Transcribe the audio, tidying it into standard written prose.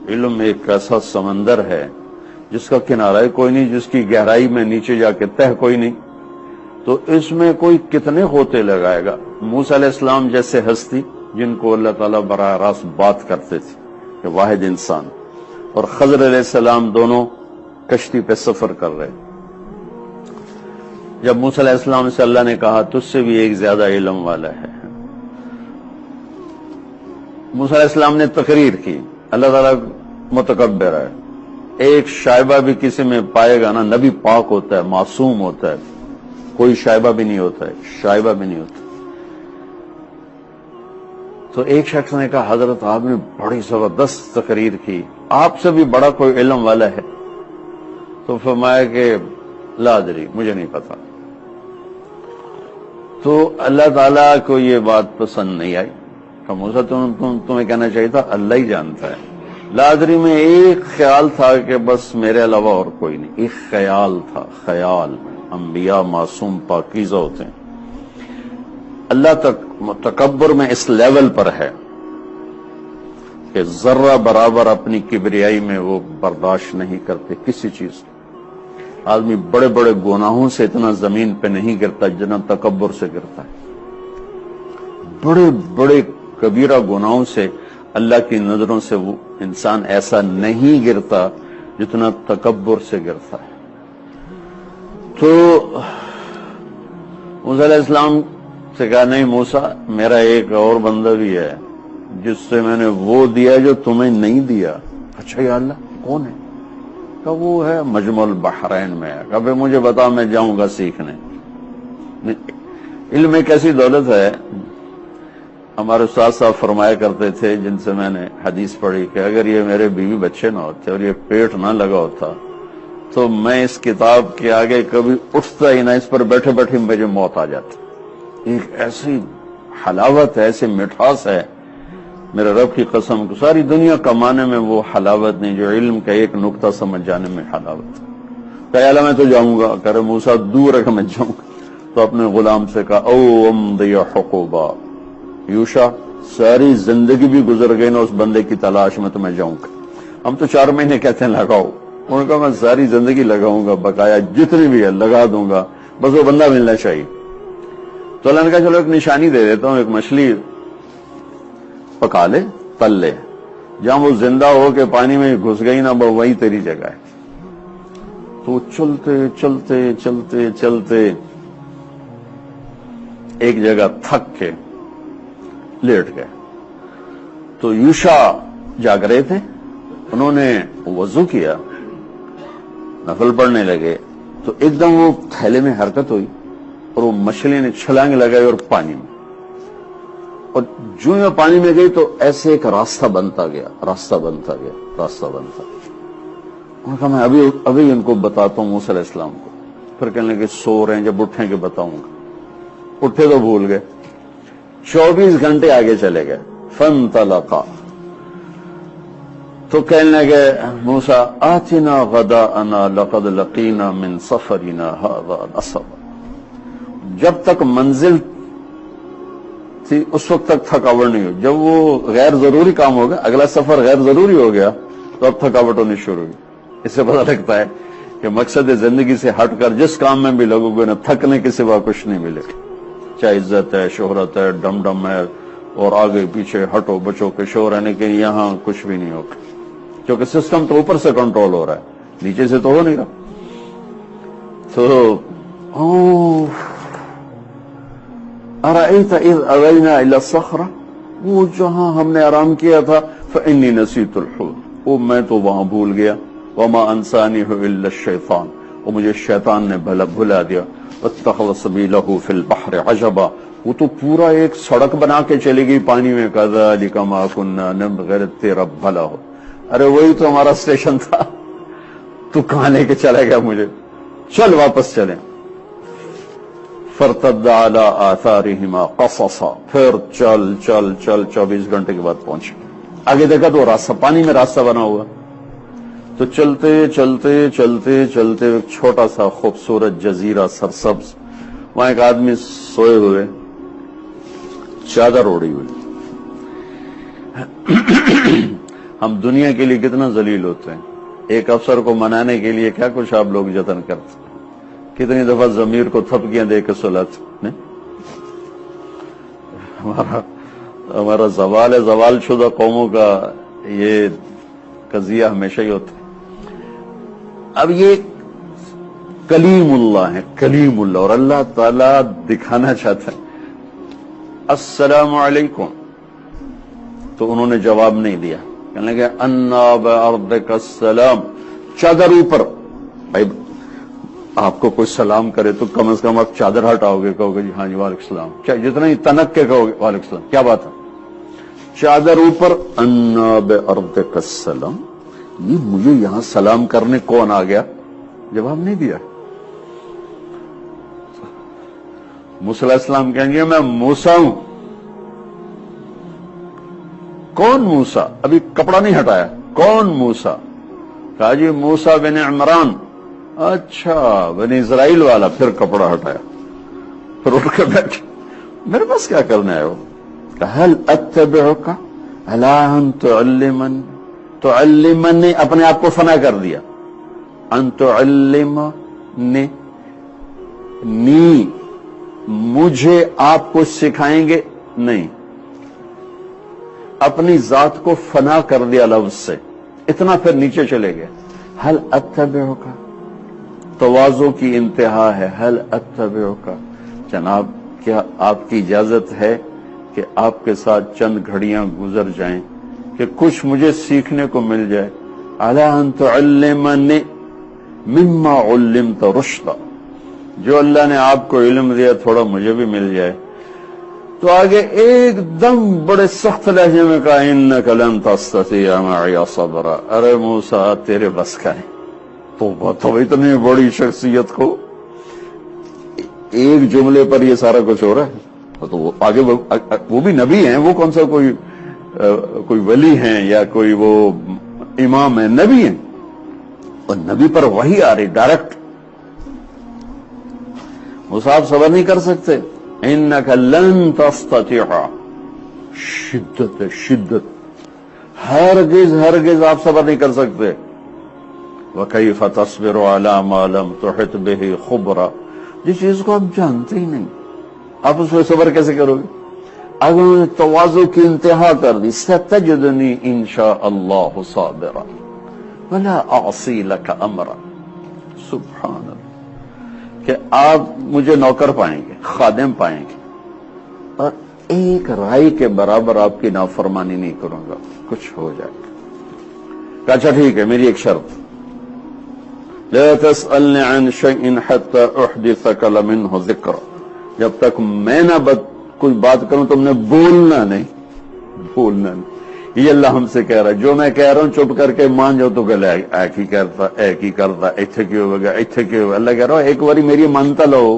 علم ایک ایسا سمندر ہے جس کا کنارہ کوئی نہیں، جس کی گہرائی میں نیچے جا کے تہ کوئی نہیں، تو اس میں کوئی کتنے غوطے لگائے گا۔ موسیٰ علیہ السلام جیسے ہستی جن کو اللہ تعالیٰ براہ راست بات کرتے تھے کہ واحد انسان، اور خضر علیہ السلام دونوں کشتی پہ سفر کر رہے۔ جب موسیٰ علیہ السلام سے اللہ نے کہا تجھ سے بھی ایک زیادہ علم والا ہے، موسیٰ علیہ السلام نے تقریر کی، اللہ تعالیٰ متکبر ہے، ایک شائبہ بھی کسی میں پائے گا نا، نبی پاک ہوتا ہے، معصوم ہوتا ہے، کوئی شائبہ بھی نہیں ہوتا ہے، شائبہ بھی نہیں ہوتا۔ تو ایک شخص نے کہا حضرت آپ نے بڑی زبردست تقریر کی، آپ سے بھی بڑا کوئی علم والا ہے؟ تو فرمایا کہ لا ادری، مجھے نہیں پتا۔ تو اللہ تعالیٰ کو یہ بات پسند نہیں آئی کہ موسیٰ تمہیں کہنا چاہیے تھا اللہ ہی جانتا ہے۔ لا ادری میں ایک خیال تھا کہ بس میرے علاوہ اور کوئی نہیں، ایک خیال تھا، خیال۔ انبیاء معصوم پاکیزہ ہوتے ہیں، اللہ تک تکبر میں اس لیول پر ہے کہ ذرہ برابر اپنی کبریائی میں وہ برداشت نہیں کرتے کسی چیز۔ آدمی بڑے بڑے گناہوں سے اتنا زمین پہ نہیں گرتا جتنا تکبر سے گرتا ہے۔ بڑے بڑے کبیرہ گناہوں سے اللہ کی نظروں سے وہ انسان ایسا نہیں گرتا جتنا تکبر سے گرتا ہے۔ تو موسیٰ علیہ السلام سے کہا نہیں موسیٰ، میرا ایک اور بندہ بھی ہے جس سے میں نے وہ دیا جو تمہیں نہیں دیا۔ اچھا یا اللہ کون ہے؟ کہ وہ ہے مجمع البحرین میں ہے۔ کہ مجھے بتا، میں جاؤں گا سیکھنے۔ علم ایک ایسی دولت ہے، ہمارے استاد صاحب فرمایا کرتے تھے جن سے میں نے حدیث پڑھی کہ اگر یہ میرے بیوی بچے نہ ہوتے اور یہ پیٹ نہ لگا ہوتا تو میں اس کتاب کے آگے کبھی اٹھتا ہی نہ، اس پر بیٹھے بیٹھے مجھے موت آ جاتی۔ ایک ایسی حلاوت ہے، ایسی مٹھاس ہے، میرے رب کی قسم کو ساری دنیا کمانے میں وہ حلاوت نہیں جو علم کا ایک نقطہ سمجھ جانے میں حلاوت۔ کہ اللہ میں تو جاؤں گا، کہ موسیٰ دور ہے کہ میں جاؤں گا۔ تو اپنے غلام سے کہا او امضی حقوبا، یوشا ساری زندگی بھی گزر گئی نا اس بندے کی تلاش میں، تو میں جاؤں گا۔ ہم تو 4 مہینے کہتے ہیں لگاؤ، انہوں نے کہا میں ساری زندگی لگاؤں گا، بقایا جتنی بھی ہے لگا دوں گا، بس وہ بندہ ملنا چاہیے۔ تو اللہ نے کہا چلو ایک نشانی دے دیتا ہوں، ایک مچھلی پکا لے، تل لے، جہاں وہ زندہ ہو کے پانی میں گھس گئی نا وہی تیری جگہ ہے۔ تو چلتے چلتے چلتے چلتے ایک جگہ تھک کے لیٹ گئے۔ تو یوشا جاگ رہے تھے، انہوں نے وضو کیا، نفل پڑھنے لگے، تو ایک دم وہ تھیلے میں حرکت ہوئی اور وہ مچھلی نے چھلانگ لگائی اور پانی میں، اور جو میں پانی میں گئی تو ایسے ایک راستہ بنتا گیا، راستہ بنتا گیا، راستہ بنتا گیا۔ انہوں نے کہا میں ابھی ان کو بتاتا ہوں موسیٰ علیہ السلام کو۔ پھر کہنے لگے سو رہے ہیں، جب اٹھیں گے بتاؤں گا۔ اٹھے تو بھول گئے، 24 گھنٹے آگے چلے گئے۔ فانطلقا، تو کہنے لگے موسیٰ آتنا غداءنا لقد لقینا من سفرنا ھذا نصبا۔ جب تک منزل تھی اس وقت تک تھکاوٹ نہیں ہوئی، جب وہ غیر ضروری کام ہو گیا، اگلا سفر غیر ضروری ہو گیا تو اب تھکاوٹ ہونی شروع ہوئی۔ اس سے پتہ لگتا ہے کہ مقصد زندگی سے ہٹ کر جس کام میں بھی لگو گے نا، تھکنے کے سوا کچھ نہیں ملے، چاہے عزت ہے، شہرت ہے، ڈم ڈم ہے، اور آگے پیچھے ہٹو بچو کے شور ہے، کہ یہاں کچھ بھی نہیں ہوگا، کیونکہ سسٹم تو اوپر سے کنٹرول ہو رہا ہے، نیچے سے تو ہو نہیں رہا۔ تو ارأیت اذ اوینا الی الصخرہ، وہ جہاں ہم نے آرام کیا تھا، فانی نسیت الحوت، وہ میں تو وہاں بھول گیا، وما انسانیہ الا الشیطان، وہ مجھے شیطان نے بھلا دیا، واتخذ سبیلہ فی البحر عجبا، وہ تو پورا ایک سڑک بنا کے چلی گئی پانی میں، کذالک ما کنا نبغی، تیرا بھلا ہو۔ ارے وہی تو ہمارا اسٹیشن تھا، تو کہاں لے کے چلا گیا مجھے، چل واپس چلیں۔ فرتد علی آثارہما قصصا، پھر چل چل چل 24 گھنٹے کے بعد پہنچے، آگے دیکھا تو راستہ، پانی میں راستہ بنا ہوا۔ تو چلتے چلتے چلتے چلتے ایک چھوٹا سا خوبصورت جزیرہ سرسبز، وہاں ایک آدمی سوئے ہوئے، چادر اوڑی ہوئی، ہم دنیا کے لیے کتنا ذلیل ہوتے ہیں. ایک افسر کو منانے کے لیے کیا کچھ آپ لوگ جتن کرتے ہیں. کتنی دفعہ ضمیر کو تھپکیاں دے کے سلاتے. ہمارا زوال ہے، زوال شدہ قوموں کا یہ قضیہ ہمیشہ ہی ہوتا ہے. اب یہ کلیم اللہ ہے، کلیم اللہ، اور اللہ تعالیٰ دکھانا چاہتا ہے السلام علیکم، تو انہوں نے جواب نہیں دیا. کہنے لگے انا بارضک السلام، چادر اوپر. بھائی آپ کو کوئی سلام کرے تو کم از کم آپ چادر ہٹاؤ گے، کہو گے جی ہاں جی وعلیکم السلام، چاہے جتنا ہی تنک کے کہو گے وعلیکم السلام، کیا بات ہے. چادر اوپر، انا بارضک السلام، یہ مجھے یہاں سلام کرنے کون آ گیا؟ جواب نہیں دیا. موسیٰ علیہ السلام کہیں گے میں موسیٰ ہوں. کون موسیٰ؟ ابھی کپڑا نہیں ہٹایا. کون موسیٰ؟ کہا جی موسیٰ بن عمران. اچھا بنی اسرائیل والا. پھر کپڑا ہٹایا، پھر اٹھ کے بیٹھے. میرے پاس کیا کرنا ہے؟ وہ کہا هل اتبعک علی ان تعلمنی، تعلمنی اپنے آپ کو فنا کر دیا. ان تعلمنی، نی مجھے آپ کو سکھائیں گے نہیں، اپنی ذات کو فنا کر دیا لفظ سے. اتنا پھر نیچے چلے گئے. هل اتبعک، تواضع کی انتہا ہے. هل اتبعک، جناب کیا آپ کی اجازت ہے کہ آپ کے ساتھ چند گھڑیاں گزر جائیں کہ کچھ مجھے سیکھنے کو مل جائے. علی ان تعلمنی مما علمت رشدا، جو اللہ نے آپ کو علم دیا تھوڑا مجھے بھی مل جائے. تو آگے ایک دم بڑے سخت لہجے میں کہا انک لن تستطیع معی صبرا. ارے موسیٰ تیرے بس کا ہے. تو اتنی بڑی شخصیت کو ایک جملے پر یہ سارا کچھ ہو رہا ہے. تو وہ آگے وہ بھی نبی ہیں، وہ کون سا کوئی ولی ہیں یا کوئی وہ امام ہیں، نبی ہیں. اور نبی پر وحی آ رہی ڈائریکٹ. موسیٰ صبر نہیں کر سکتے. انک لن تستطیع، شدت شدت، ہرگز ہرگز آپ صبر نہیں کر سکتے. وکیف تصبر علی ما لم تحط به خبرا، جس چیز کو آپ جانتے ہی نہیں آپ اس پہ صبر کیسے کرو گے؟ اگر انہوں نے تواضع کی انتہا کر دی. ستجدنی انشاء اللہ صابرا ولا اعصی لک امرا. سبحان اللہ، کہ آپ مجھے نوکر پائیں گے، خادم پائیں گے، اور ایک رائی کے برابر آپ کی نافرمانی نہیں کروں گا. کچھ ہو جائے گا. اچھا ٹھیک ہے، میری ایک شرط، لا تسألنی عن شیء حتی احدثک منہ ذکر. جب تک میں نہ کوئی بات کروں تم نے بولنا نہیں، بولنا نہیں. یہ اللہ ہم سے کہہ رہا ہے. جو میں کہہ رہا ہوں چپ کر کے مان جاؤ تو گلے ایک ہی کرتا ایتھے کیوں ہوگا ایتھے کیوں ہوگا. اللہ کہہ رہا ہو ایک باری میری مانتا لو.